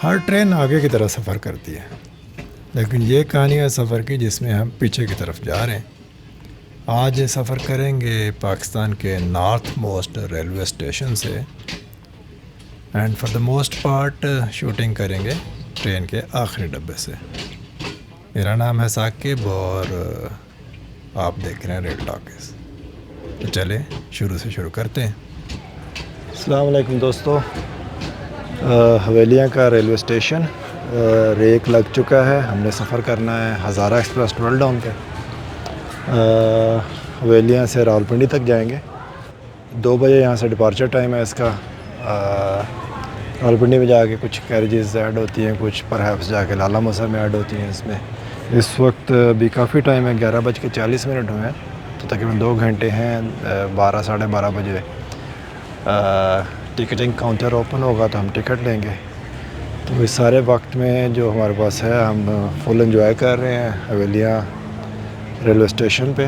हर train आगे की तरफ सफ़र करती है, लेकिन ये कहानी है सफ़र की जिसमें हम पीछे की तरफ जा रहे हैं। आज सफ़र करेंगे पाकिस्तान के नॉर्थ मोस्ट रेलवे स्टेशन से, and for the most part shooting करेंगे ट्रेन के आखिरी डब्बे से। मेरा नाम है साकिब और आप देख रहे हैं रेड टॉकीज़। तो चले शुरू से शुरू करते हैं। अस्सलाम वालेकुम दोस्तों, हवेलियाँ का रेलवे स्टेशन रेक लग चुका है। हमने सफ़र करना है हज़ारा एक्सप्रेस ट्वेल डाउन पे। हवेलियाँ से रावलपिंडी तक जाएंगे। 2 बजे यहाँ से डिपार्चर टाइम है इसका। रावलपिंडी में जाके कुछ कैरेजेस ऐड होती हैं, कुछ परहैप्स जाके लाला मूसा में ऐड होती हैं। इसमें इस वक्त भी काफ़ी टाइम है, 11:40 हुए हैं, तो तकरीबन 2 घंटे हैं। 12 साढ़े 12 बजे टिकटिंग काउंटर ओपन होगा तो हम टिकट लेंगे। तो इस सारे वक्त में जो हमारे पास है हम फुल एंजॉय कर रहे हैं हवेलियाँ रेलवे स्टेशन पे।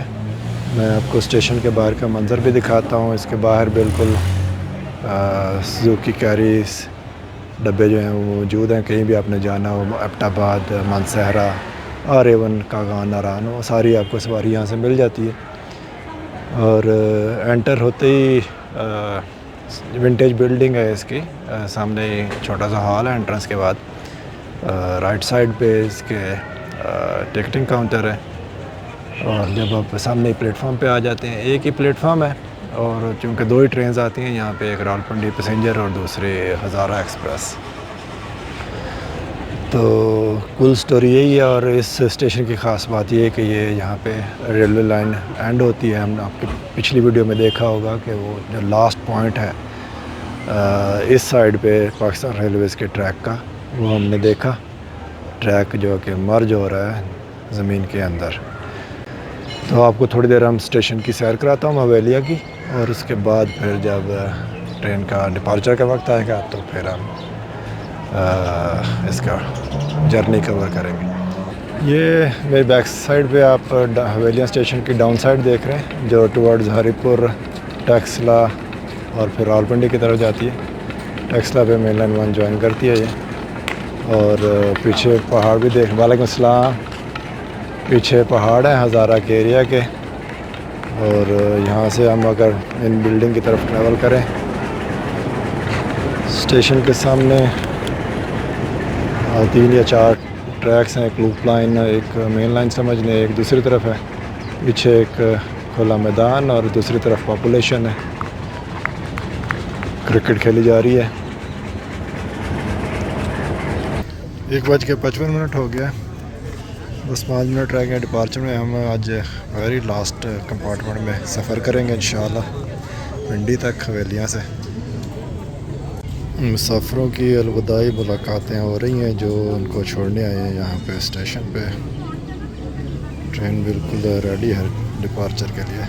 मैं आपको स्टेशन के बाहर का मंज़र भी दिखाता हूँ। इसके बाहर बिल्कुल सुजुकी कैरीज डब्बे जो हैं वो मौजूद हैं। कहीं भी आपने जाना हो, एबटाबाद, मानसहरा, आरेवन, कागान, नारान, वो सारी आपको सवारी यहाँ से मिल जाती है। और एंटर होते ही विंटेज बिल्डिंग है इसकी, सामने छोटा सा हॉल है। एंट्रेंस के बाद राइट साइड पे इसके टिकटिंग काउंटर है। और जब आप सामने ही प्लेटफॉर्म पे आ जाते हैं, एक ही प्लेटफॉर्म है और चूँकि 2 ही ट्रेन आती हैं यहाँ पे, एक रावलपिंडी पैसेंजर और दूसरी हज़ारा एक्सप्रेस। तो कुल स्टोरी यही है। और इस स्टेशन की ख़ास बात ये है कि ये यहाँ पे रेलवे लाइन एंड होती है। हमने आपकी पिछली वीडियो में देखा होगा कि वो जो लास्ट पॉइंट है इस साइड पे पाकिस्तान रेलवेज़ के ट्रैक का, वो हमने देखा। ट्रैक जो कि मर्ज हो रहा है ज़मीन के अंदर। तो आपको थोड़ी देर हम स्टेशन की सैर कराता हूँ हवेलिया की, और उसके बाद फिर जब ट्रेन का डिपार्चर का वक्त आएगा तो फिर हम इसका जर्नी कवर करेंगे। ये मेरी बैक साइड पे आप हवेलिया स्टेशन की डाउन साइड देख रहे हैं, जो टुवर्ड्स हरीपुर, टैक्सला और फिर रावलपिंडी की तरफ जाती है। टैक्सला पे मेन लाइन 1 ज्वाइन करती है ये। और पीछे पहाड़ भी देख, वालेकुम अस्सलाम, पीछे पहाड़ है हज़ारा के एरिया के। और यहाँ से हम अगर इन बिल्डिंग की तरफ ट्रैवल करें, स्टेशन के सामने 3 या 4 ट्रैक्स हैं। एक लूप लाइन, एक मेन लाइन समझ लें, एक दूसरी तरफ है। पीछे एक खुला मैदान और दूसरी तरफ पॉपुलेशन है। क्रिकेट खेली जा रही है। 1:55 हो गया, बस 5 मिनट रह गए डिपार्चर में। हम आज वेरी लास्ट कंपार्टमेंट में सफ़र करेंगे इंशाल्लाह पिंडी तक हवेलियाँ से। मुसाफिरों की अलविदाई मुलाकातें हो रही हैं जो उनको छोड़ने आए हैं यहाँ पे स्टेशन पे। ट्रेन बिल्कुल रेडी है डिपार्चर के लिए।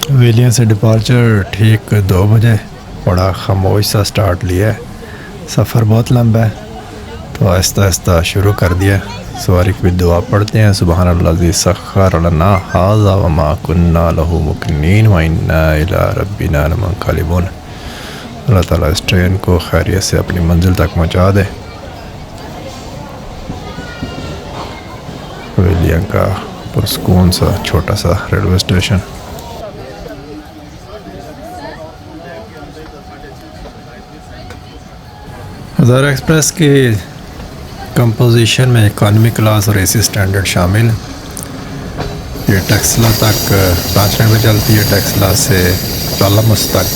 हवेलियाँ से डिपार्चर ठीक 2 बजे, बड़ा खामोश सा स्टार्ट लिया है। सफ़र बहुत लंबा है तो आहिस्ता आहिस्ता शुरू कर दिया। सवारी की भी दुआ पढ़ते हैं, सुबहानल्लाज़ी सख्खर लना हाज़ा व मा कुन्ना लहू मुक़िनीन व इन्ना इला रब्बिना लमुनक़लिबून। अल्लाह ताला इस ट्रेन को खैरियत से अपनी मंजिल तक पहुँचा दे। हवेलियाँ का पुरसकून सा छोटा सा रेलवे स्टेशन। हज़ारा एक्सप्रेस की कंपोजिशन में इकॉनमी क्लास और एसी स्टैंडर्ड शामिल। ये टैक्सला तक 5 मिनट में चलती है। टैक्सला से लाला मूसा तक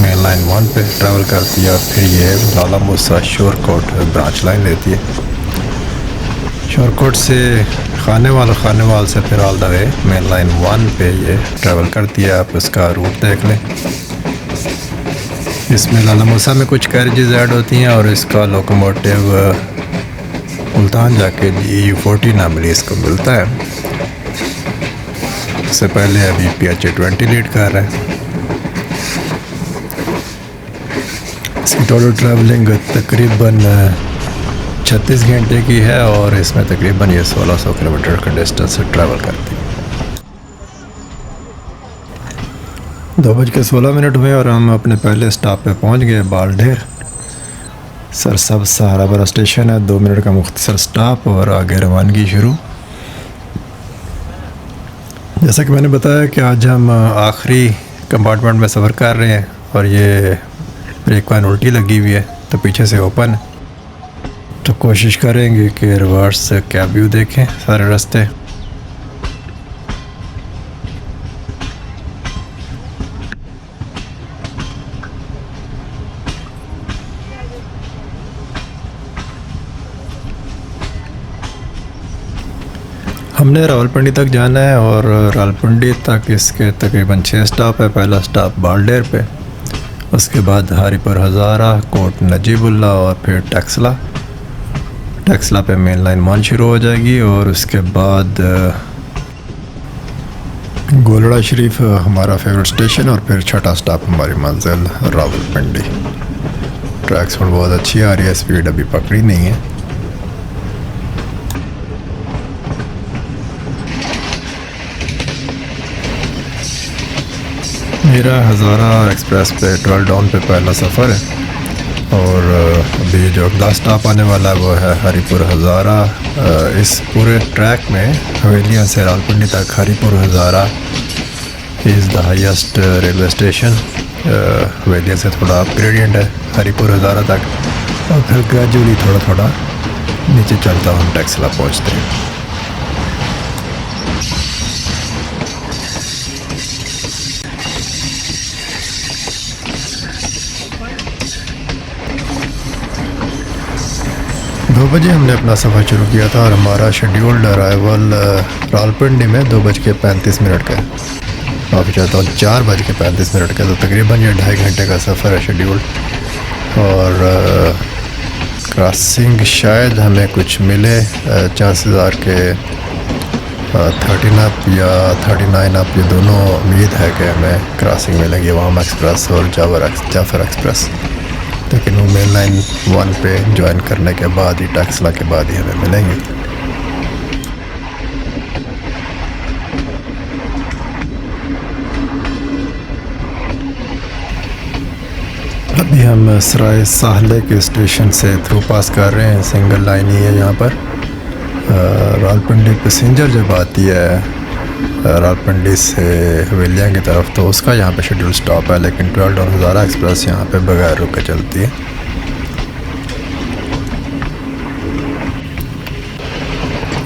मेन लाइन 1 पे ट्रैवल करती है और फिर ये लाला मूसा शोरकोट ब्रांच लाइन लेती है। शोरकोट से खानेवाल से फिर all the way main line 1 पे ये ट्रैवल करती है। आप इसका रूट देख लें। इसमें लाला मूसा में कुछ कैरेजेस ऐड होती हैं और इसका लोकोमोटिव मुल्तान जाके U40 नामली इसको मिलता है। इससे पहले अभी PH20 लीड कर रहा है। इसकी टोटल ट्रैवलिंग तकरीबन 36 घंटे की है और इसमें तकरीबन ये 1600 किलोमीटर का डिस्टेंस से ट्रैवल करती है। 2:16 हुए और हम अपने पहले स्टॉप पे पहुंच गए, बालढेर। सरसब्ज़ सहारा बरा स्टेशन है, 2 मिनट का मुख्तसर स्टॉप और आगे रवानगी शुरू। जैसा कि मैंने बताया कि आज हम आखिरी कंपार्टमेंट में सफ़र कर रहे हैं और ये ब्रेक वाइन उल्टी लगी हुई है तो पीछे से ओपन है, तो कोशिश करेंगे कि रिवर्स से क्या व्यू देखें सारे रास्ते। हमने रावलपिंडी तक जाना है और रावलपिंडी तक इसके तकरीबन 6 स्टॉप है। पहला स्टॉप बालडेर पे, उसके बाद हारीपुर हज़ारा, कोट नजीबुल्ला और फिर टैक्सला। टैक्सला पे मेन लाइन 1 शुरू हो जाएगी और उसके बाद गोलड़ा शरीफ हमारा फेवरेट स्टेशन और फिर छठा स्टॉप हमारी मंजिल रावलपिंडी। ट्रैक्स बहुत अच्छी आ रही है, स्पीड अभी पकड़ी नहीं है। मेरा हज़ारा एक्सप्रेस पे 12 डाउन पे पहला सफ़र है और अभी जो अगला स्टॉप आने वाला है वो है हरीपुर हज़ारा। इस पूरे ट्रैक में हवेलियाँ से रावलपिंडी तक Haripur Hazara is the highest railway station. Havelian से थोड़ा अपग्रेडियंट है हरीपुर हज़ारा तक और फिर ग्रेजुअली थोड़ा थोड़ा नीचे चलता हम टैक्सला पहुँचते हैं। दो बजे हमने अपना सफ़र शुरू किया था और हमारा शेड्यूल्ड अराइवल रावलपिंडी में 2:35 का है। माफ़ी चाहता हूँ, 4:35 का, तो तकरीबन ये 2.5 घंटे का सफ़र है शेड्यूल्ड। और क्रॉसिंग शायद हमें कुछ मिले, चांसेस आर के 13 अप या 39 अप, ये दोनों उम्मीद है कि हमें क्रॉसिंग मिलेगी, वाम एक्सप्रेस और जाफर एक्सप्रेस। लेकिन वो मेन लाइन 1 पे ज्वाइन करने के बाद ही, टैक्सला के बाद ही हमें मिलेंगे। अभी हम सराय साहले के स्टेशन से थ्रू पास कर रहे हैं, सिंगल लाइन ही है यहाँ पर। रावलपिंडी पैसेंजर जब आती है रावलपिंडी से हवेलियाँ की तरफ तो उसका यहाँ पे शेड्यूल स्टॉप है, लेकिन 12 डाउन हज़ारा एक्सप्रेस यहाँ पे बगैर रुके चलती है।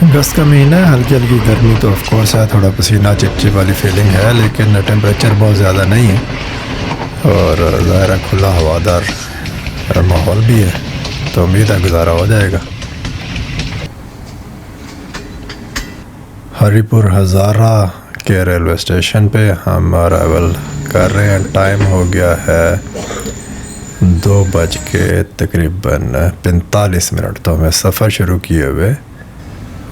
अगस्त का महीना है, हल्की हल्की गर्मी तो ऑफ कोर्स है, थोड़ा पसीना चिपचिप वाली फीलिंग है, लेकिन टेम्परेचर बहुत ज़्यादा नहीं है और ज़ाहिर खुला हवादार माहौल भी है, तो उम्मीद है गुजारा हो जाएगा। हरीपुर हज़ारा के रेलवे स्टेशन पे हम अराइवल कर रहे हैं। टाइम हो गया है 2:45, तो हमें सफ़र शुरू किए हुए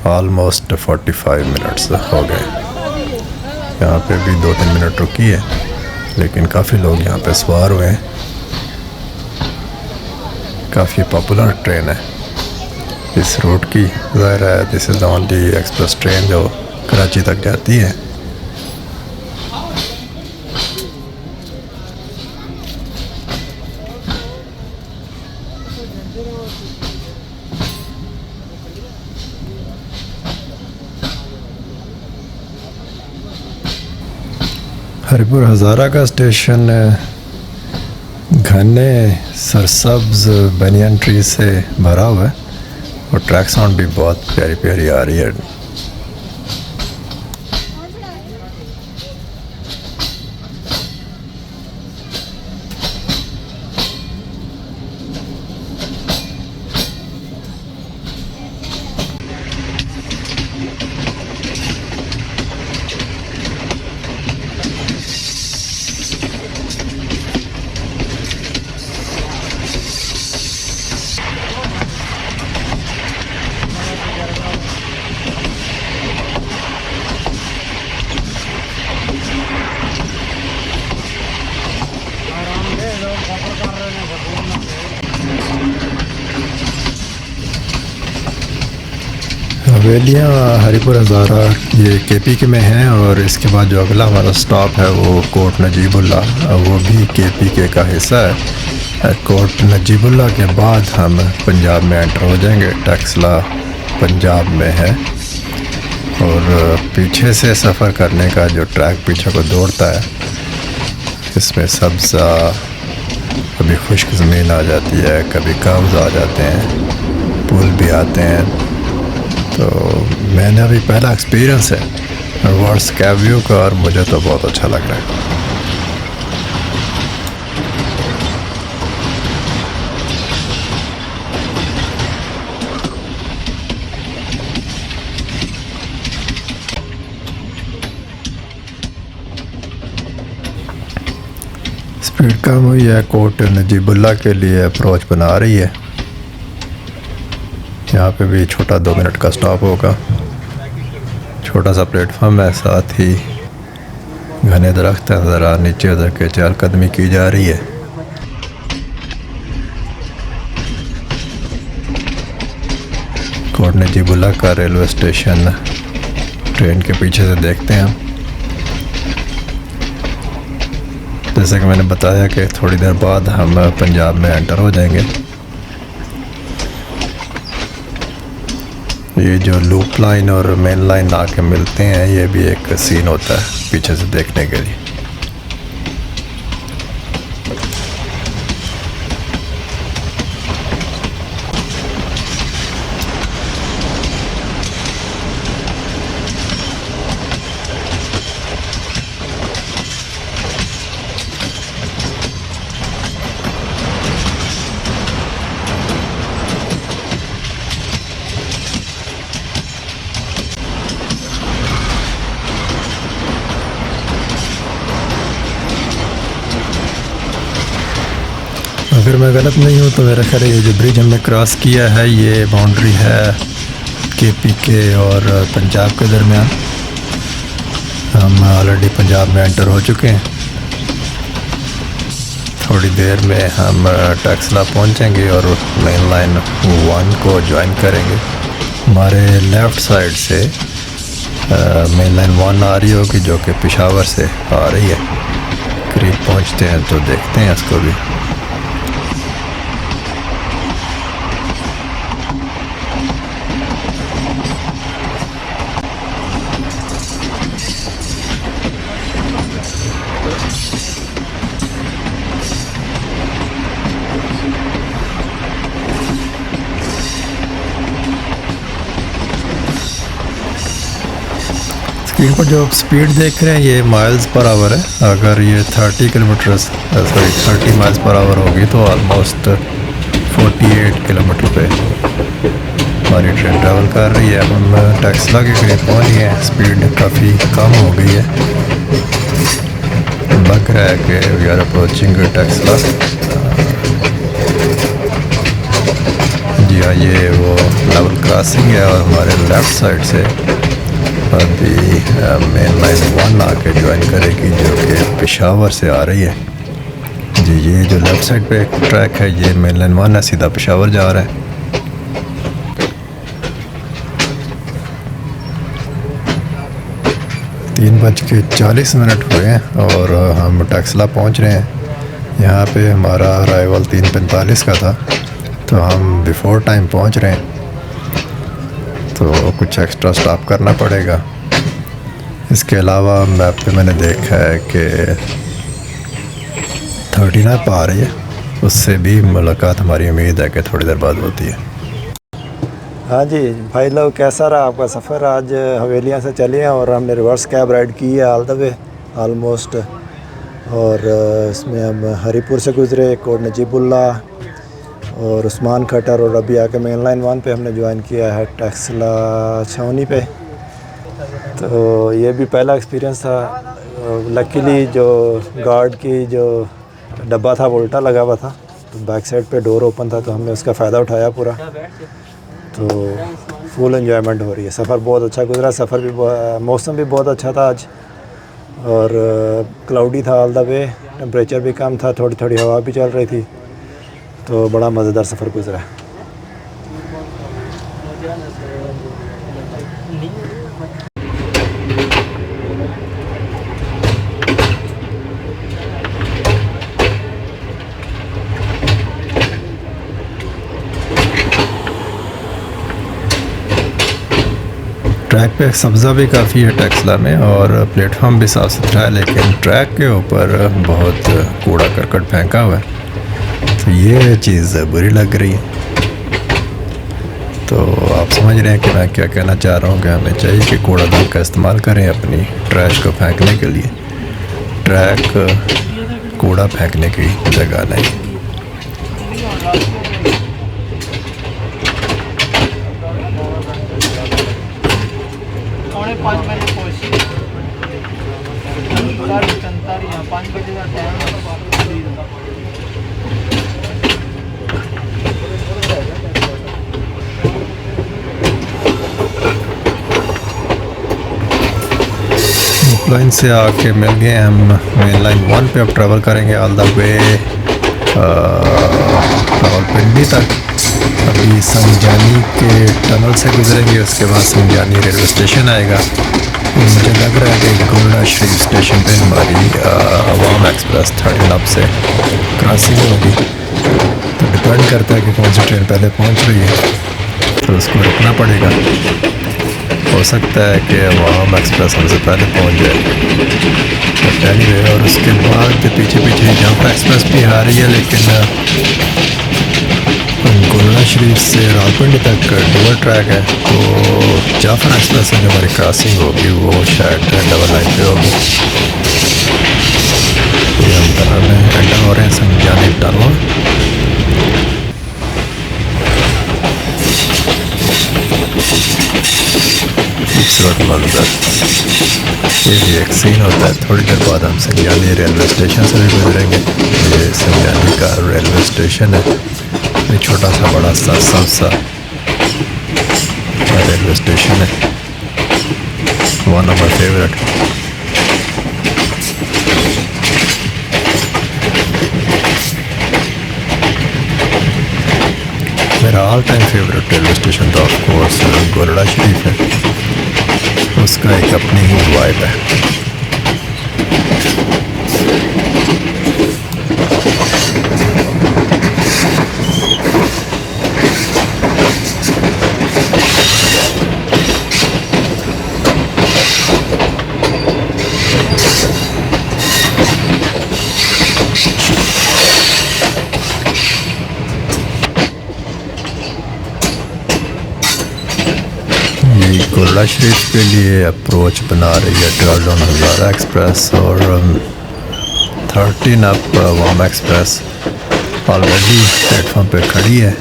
ऑलमोस्ट 45 मिनट्स हो गए। यहाँ पे भी 2-3 मिनट रुकी है, लेकिन काफ़ी लोग यहाँ पे सवार हुए हैं। काफ़ी पॉपुलर ट्रेन है इस रूट की, ज़ाहिर है this is the only express train जो कराची तक जाती है। हरीपुर हज़ारा का स्टेशन घने सरसब्ज़ बनियन ट्री से भरा हुआ है और ट्रैक साउंड भी बहुत प्यारी प्यारी आ रही है। हवेलियाँ हरिपुर हज़ारा ये केपी के में हैं, और इसके बाद जो अगला हमारा स्टॉप है वो कोट नजीबुल्ला, वो भी केपी के का हिस्सा है। कोट नजीबुल्ला के बाद हम पंजाब में एंटर हो जाएंगे। टैक्सला पंजाब में है, और पीछे से सफ़र करने का जो ट्रैक पीछे को दौड़ता है, इसमें सब्ज़ा, कभी खुश्क ज़मीन आ जाती है, कभी कर्व्स आ जाते हैं, पुल भी आते हैं। तो मैंने अभी पहला एक्सपीरियंस है वर्ड्स कैब व्यू का, और मुझे तो बहुत अच्छा लग रहा है। स्पीड कम हुई है, कोट नजीबुल्ला के लिए अप्रोच बना रही है। यहाँ पे भी छोटा 2 मिनट का स्टॉप होगा। छोटा सा प्लेटफॉर्म है, साथ ही घने दरख्त हैं, ज़रा नीचे उधर के चहलकदमी की जा रही है। कोट नजीबुल्ला का रेलवे स्टेशन ट्रेन के पीछे से देखते हैं हम। जैसे कि मैंने बताया कि थोड़ी देर बाद हम पंजाब में एंटर हो जाएंगे। ये जो लूप लाइन और मेन लाइन आके मिलते हैं, ये भी एक सीन होता है पीछे से देखने के लिए। अगर मैं गलत नहीं हूँ तो मेरा ख्याल है ये जो ब्रिज हमने क्रॉस किया है, ये बाउंड्री है केपी के और पंजाब के दरमियान। हम ऑलरेडी पंजाब में एंटर हो चुके हैं। थोड़ी देर में हम टैक्सला पहुँचेंगे और मेन लाइन 1 को ज्वाइन करेंगे। हमारे लेफ़्ट साइड से मेन लाइन 1 आ रही होगी, जो कि पेशावर से आ रही है। करीब पहुँचते हैं तो देखते हैं इसको भी। स्क्रीन पर जो स्पीड देख रहे हैं ये माइल्स पर आवर है। अगर ये 30 माइल्स पर आवर होगी तो ऑलमोस्ट 48 किलोमीटर पे हमारी ट्रेन ट्रैवल कर रही है। हम टैक्सला के करीब पहुँच गए हैं। स्पीड काफ़ी कम हो गई है। लग रहा है कि वी आर अप्रोचिंग टैक्सला। जी हाँ, ये वो लेवल क्रॉसिंग है, और हमारे लेफ़्ट साइड से अभी मेन लाइन 1 आके ज्वाइन करेगी, जो कि पेशावर से आ रही है। जी, ये जो लेफ़्ट साइड पे एक ट्रैक है, ये मेन लाइन 1 है, सीधा पेशावर जा रहा है। 3:40 हुए हैं और हम टैक्सला पहुंच रहे हैं। यहाँ पे हमारा अराइवल 3:45 का था, तो हम बिफोर टाइम पहुंच रहे हैं, तो कुछ एक्स्ट्रा स्टॉप करना पड़ेगा। इसके अलावा मैप पे मैंने देखा है कि 39 आ रही है, उससे भी मुलाकात हमारी उम्मीद है कि थोड़ी देर बाद होती है। हाँ जी भाई लोग, कैसा रहा आपका सफ़र? आज हवेलियाँ से चले हैं और हमने रिवर्स कैब राइड की है ऑल द वे ऑलमोस्ट। और इसमें हम हरिपुर से गुज़रे, कोट नजीबुल्ला और उस्मान खटर, और अभी आके मेन लाइन 1 पे हमने ज्वाइन किया है टैक्सला छावनी पे। तो ये भी पहला एक्सपीरियंस था। लकीली जो गार्ड की जो डब्बा था वो उल्टा लगा हुआ था, तो बैक साइड पे डोर ओपन था, तो हमने उसका फ़ायदा उठाया पूरा। तो फुल एंजॉयमेंट हो रही है। सफ़र बहुत अच्छा गुजरा। सफ़र भी मौसम भी बहुत अच्छा था आज, और क्लाउडी था ऑल द वे। टेम्परेचर भी कम था, थोड़ी थोड़ी हवा भी चल रही थी, तो बड़ा मज़ेदार सफ़र गुजरा। ट्रैक पे सब्ज़ा भी काफ़ी है टेक्सला में और प्लेटफॉर्म भी साफ़ सुथरा है, लेकिन ट्रैक के ऊपर बहुत कूड़ा करकट फेंका हुआ है, तो ये चीज़ बुरी लग रही है। तो आप समझ रहे हैं कि मैं क्या कहना चाह रहा हूँ कि हमें चाहिए कि कूड़ादान का इस्तेमाल करें अपनी ट्रैश को फेंकने के लिए। ट्रैक कूड़ा फेंकने की जगह नहीं। लाइन से आके मिल गए हम। मेन लाइन 1 पे अब ट्रैवल करेंगे ऑल द वे रावलपिंडी तक। अभी संजानी के टनल से गुजरेंगे, उसके बाद संजानी रेलवे स्टेशन आएगा। मुझे लग रहा है कि गोल्डा शरीफ स्टेशन पे हमारी अवाम एक्सप्रेस 13 अब से क्रॉसिंग होगी। तो डिपेंड करता है कि कौन सी ट्रेन पहले पहुंच रही है, तो उसको रुकना पड़ेगा। हो सकता है कि अवाम एक्सप्रेस हमसे पहले पहुंच जाए एनीवे, और उसके बाद पीछे पीछे जाफर एक्सप्रेस भी आ रही है, लेकिन गोल्डा शरीफ से रावलपिंडी तक डबल ट्रैक है, तो जाफर एक्सप्रेस से जो हमारी क्रॉसिंग होगी वो शायद डबल लाइन पे होगी। ये हम टनल में एंटर हो रहे हैं, संजानी टनल। खूबसूरत मंजर, ये भी एक सीन होता है। थोड़ी देर बाद हम संजानी रेलवे स्टेशन से भी गुजरेंगे। ये संजानी का रेलवे स्टेशन है, ये छोटा सा बड़ा सा सबसा रेलवे स्टेशन है, वन ऑफ माई फेवरेट। मेरा all time favourite railway station तो ऑफ कोर्स गोल्डा शरीफ है, उसका एक अपनी ही वाइब है। गोल्डा शरीफ के लिए अप्रोच बना रही है डाउन हज़ारा एक्सप्रेस और 13 अप अवाम एक्सप्रेस ऑलरेडी प्लेटफॉर्म पे खड़ी है।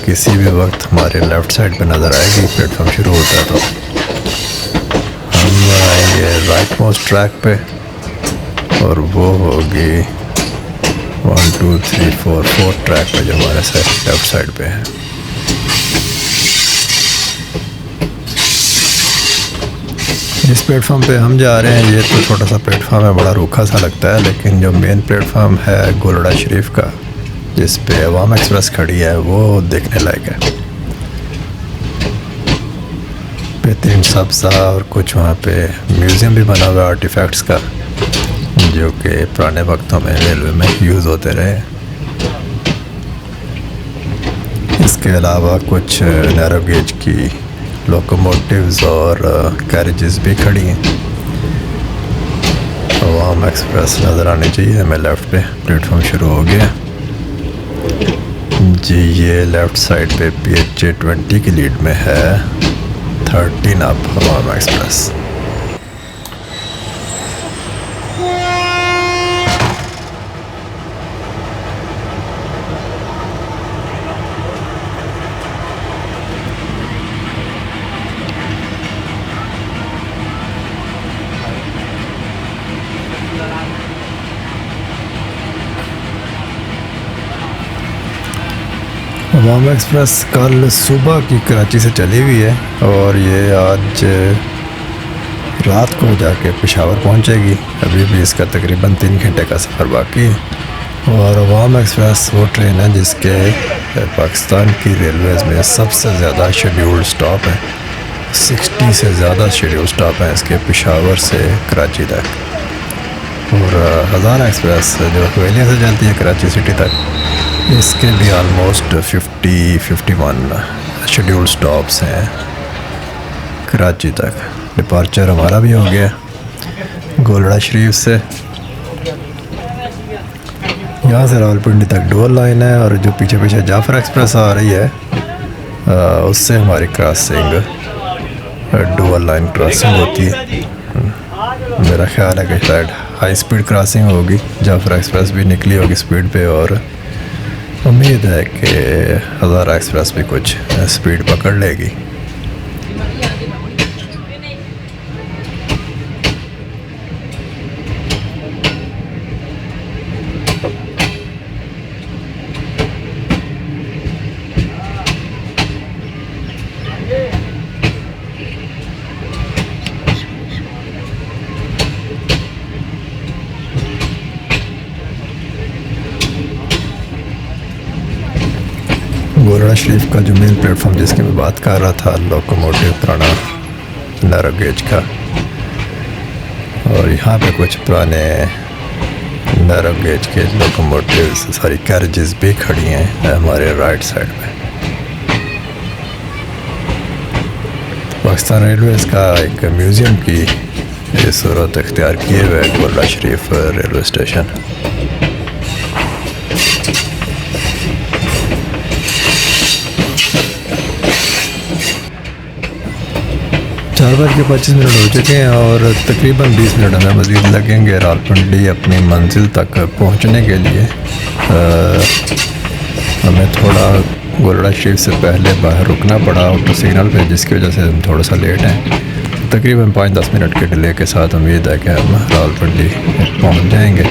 किसी भी वक्त हमारे लेफ़्ट साइड पे नज़र आएगी, प्लेटफॉर्म शुरू होता है तो हम आएंगे राइट मोस्ट ट्रैक पे, और वो होगी 1 2 3 4 4 ट्रैक पे जो हमारे लेफ़्ट साइड पे है। जिस प्लेटफॉर्म पे हम जा रहे हैं, ये तो छोटा सा प्लेटफॉर्म है, बड़ा रूखा सा लगता है, लेकिन जो मेन प्लेटफॉर्म है गोल्डा शरीफ का, जिस पे अवाम एक्सप्रेस खड़ी है, वो देखने लायक है। बेहतरीन सब्ज़ा और कुछ वहाँ पे म्यूज़ियम भी बना हुआ है आर्टिफैक्ट्स का, जो कि पुराने वक्तों में रेलवे में यूज़ होते रहे। इसके अलावा कुछ नैरो गेज की लोकोमोटिव्स और कैरेजेस भी खड़ी हैं। अवाम एक्सप्रेस नज़र आनी चाहिए हमें। लेफ़्ट पे प्लेटफॉर्म शुरू हो गया जी। ये लेफ़्ट साइड पे PHJ 20 की लीड में है 13 अप अवाम एक्सप्रेस। अवाम एक्सप्रेस कल सुबह की कराची से चली हुई है और ये आज रात को जाके पेशावर पहुंचेगी। अभी भी इसका तकरीबन 3 घंटे का सफ़र बाकी है। और अवाम एक्सप्रेस वो ट्रेन है जिसके पाकिस्तान की रेलवेज़ में सबसे ज़्यादा शेड्यूल्ड स्टॉप है। 60 से ज़्यादा शेड्यूल स्टॉप हैं इसके पेशावर से कराची तक। और हज़ारा एक्सप्रेस जो हवेलियाँ से चलती है कराची सिटी तक, इसके भी आलमोस्ट 50-51 शेड्यूल स्टॉप्स हैं। कराची तक। डिपार्चर हमारा भी हो गया गोलड़ा शरीफ से। यहाँ से रावलपिंडी तक डुअल लाइन है और जो पीछे पीछे जाफर एक्सप्रेस आ रही है उससे हमारी क्रॉसिंग डुअल लाइन क्रॉसिंग होती है। मेरा ख्याल है कि शायद हाई स्पीड क्रॉसिंग होगी, जाफर एक्सप्रेस भी निकली होगी स्पीड पे और उम्मीद है कि हज़ारा एक्सप्रेस भी कुछ स्पीड पकड़ लेगी। गोलड़ा शरीफ का जो मेन प्लेटफॉर्म जिसकी मैं बात कर रहा था, लोकोमोटिव पुराना नैरो गेज का, और यहाँ पे कुछ पुराने नैरो गेज के लोकोमोटिव सारी कैरेजेस भी खड़ी हैं हमारे राइट साइड में। पाकिस्तान रेलवेज़ का एक म्यूज़ियम की ये सूरत इख्तियार किए हुए गोलड़ा शरीफ रेलवे स्टेशन। 4:25 हो चुके हैं और तकरीबन 20 मिनट हमें मज़ीद लगेंगे रावलपिंडी अपनी मंजिल तक पहुंचने के लिए। हमें थोड़ा गोलड़ा शरीफ से पहले बाहर रुकना पड़ा ऑटो सिग्नल पे, जिसकी वजह से हम थोड़ा सा लेट हैं। तकरीबन 5-10 मिनट के डिले के साथ उम्मीद है कि हम रावलपिंडी पहुँच जाएँगे।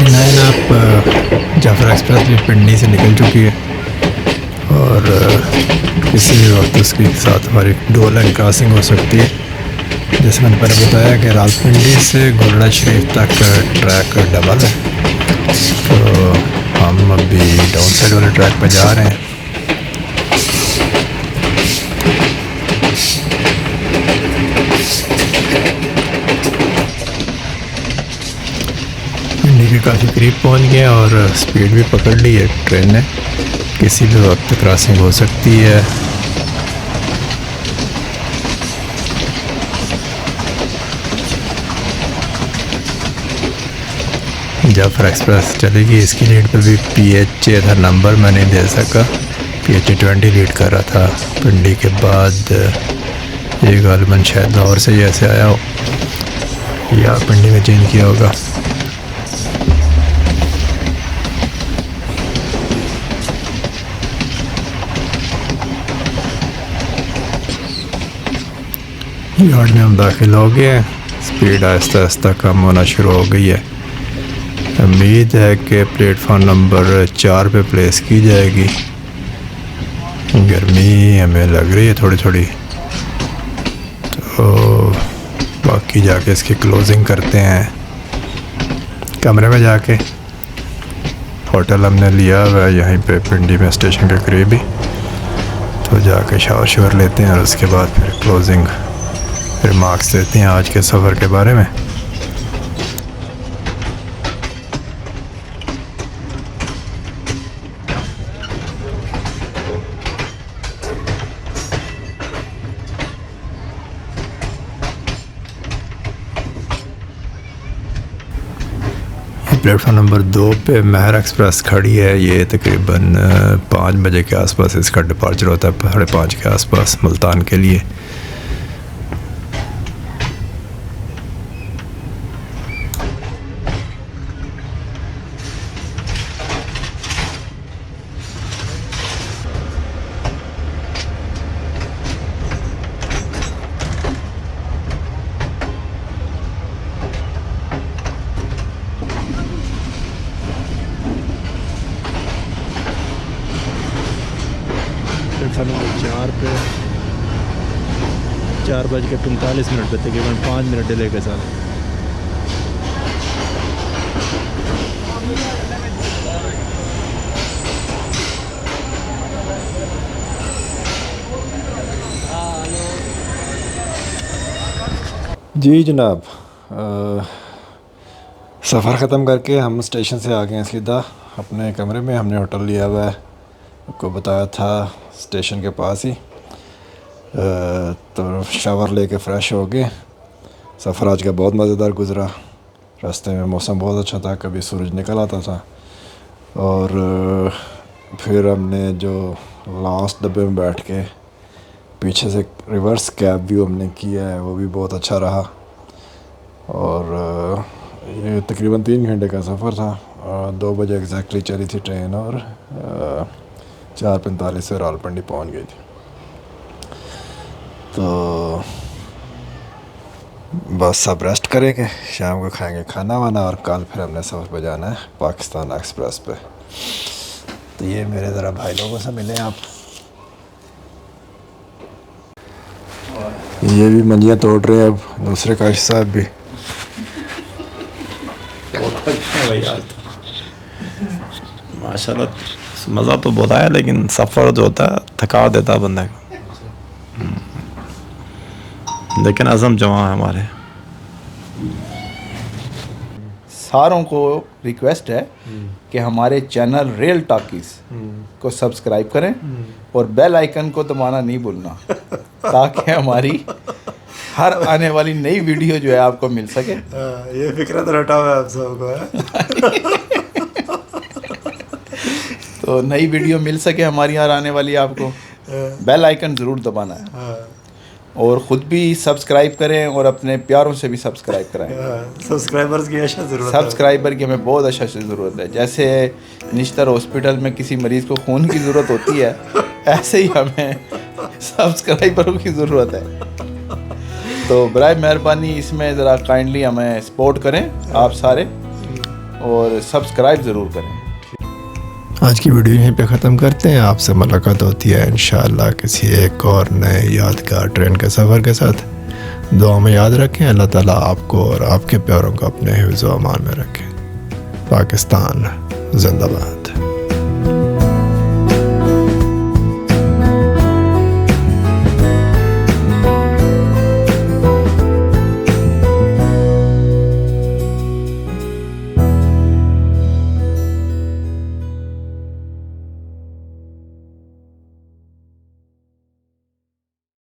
नाइन आप जाफर एक्सप्रेस भी पिंडी से निकल चुकी है और किसी भी वक्त उसके साथ हमारी डुअल लाइन क्रॉसिंग हो सकती है। जैसे मैंने पहले बताया कि रावलपिंडी से गोलड़ा शरीफ तक ट्रैक डबल है, तो हम अभी डाउन साइड वाले ट्रैक पर जा रहे हैं। पिंडी के काफ़ी करीब पहुंच गए और स्पीड भी पकड़ ली है ट्रेन ने, किसी भी वक्त क्रॉसिंग हो सकती है। जाफर एक्सप्रेस चलेगी, इसकी लीड पर भी PH था नंबर, मैं नहीं दे सका। PH 20 लीड कर रहा था। पिंडी के बाद ये गालिबन शायद लाहौर से ही ऐसे आया हो या पिंडी में चेंज किया होगा। यार्ड में हम दाखिल हो गए हैं, स्पीड आहिस्ता आहिस्ता कम होना शुरू हो गई है। उम्मीद है कि प्लेटफॉर्म नंबर 4 पे प्लेस की जाएगी। गर्मी हमें लग रही है थोड़ी थोड़ी, तो बाकी जाके इसकी क्लोजिंग करते हैं कमरे में जाके। होटल हमने लिया हुआ है यहीं पे पिंडी में स्टेशन के करीब ही, तो जाके शावर शावर लेते हैं और उसके बाद फिर क्लोजिंग रिमार्क्स देते हैं आज के सफ़र के बारे में। प्लेटफॉर्म नंबर 2 पे महर एक्सप्रेस खड़ी है। ये तकरीबन 5 बजे के आसपास इसका डिपार्चर होता है, 5:30 के आसपास मुल्तान के लिए। प्लेटफॉर्म नंबर 4 पे 4:45 पे तकरीबन 5 मिनट डिले के साथ। जी जनाब, सफ़र ख़त्म करके हम स्टेशन से आ गए हैं सीधा अपने कमरे में। हमने होटल लिया हुआ है, आपको बताया था स्टेशन के पास ही। तो शावर लेके फ़्रेश हो गए। सफ़र आज का बहुत मज़ेदार गुज़रा। रास्ते में मौसम बहुत अच्छा था, कभी सूरज निकल आता था। और फिर हमने जो लास्ट डब्बे में बैठ के पीछे से रिवर्स कैब व्यू हमने किया है, वो भी बहुत अच्छा रहा। और ये तकरीबन 3 घंटे का सफ़र था। 2 बजे एग्जैक्टली चली थी ट्रेन और 4:45 से रावलपिंडी पहुंच गई थी। तो बस अब रेस्ट करेंगे, शाम को खाएंगे खाना वाना और कल फिर हमने सफ़र पे जाना है पाकिस्तान एक्सप्रेस पे। तो ये मेरे ज़रा भाई लोगों से मिले आप। ये भी मंजियाँ तोड़ रहे हैं अब दूसरे काश साहब भी। माशाल्लाह मज़ा तो बहुत आया, लेकिन सफ़र जो होता है थका देता है बंदे को। लेकिन अज़म जवां है हमारे। सारों को रिक्वेस्ट है कि हमारे चैनल रियल टॉकीज़ को सब्सक्राइब करें और बेल आइकन को दबाना नहीं भूलना, ताकि हमारी हर आने वाली नई वीडियो जो है आपको मिल सके। ये फिक्र तो रटा हुआ है आप सबको। तो नई वीडियो मिल सके हमारी हर आने वाली, आपको बेल आइकन ज़रूर दबाना है और ख़ुद भी सब्सक्राइब करें और अपने प्यारों से भी सब्सक्राइब कराएं। सब्सक्राइबर्स की अच्छा ज़रूरत है। सब्सक्राइबर की हमें बहुत अच्छा से ज़रूरत है। जैसे निश्तर हॉस्पिटल में किसी मरीज़ को खून की ज़रूरत होती है, ऐसे ही हमें सब्सक्राइबरों की ज़रूरत है। तो बराए मेहरबानी इसमें ज़रा काइंडली हमें सपोर्ट करें आप सारे, और सब्सक्राइब ज़रूर करें। आज की वीडियो यहीं पे ख़त्म करते हैं। आपसे मुलाकात होती है इंशाअल्लाह किसी एक और नए यादगार ट्रेन के सफ़र के साथ। दुआ में याद रखें, अल्लाह ताला आपको और आपके प्यारों को अपने हिफ्ज़ व अमान में रखें। पाकिस्तान जिंदाबाद।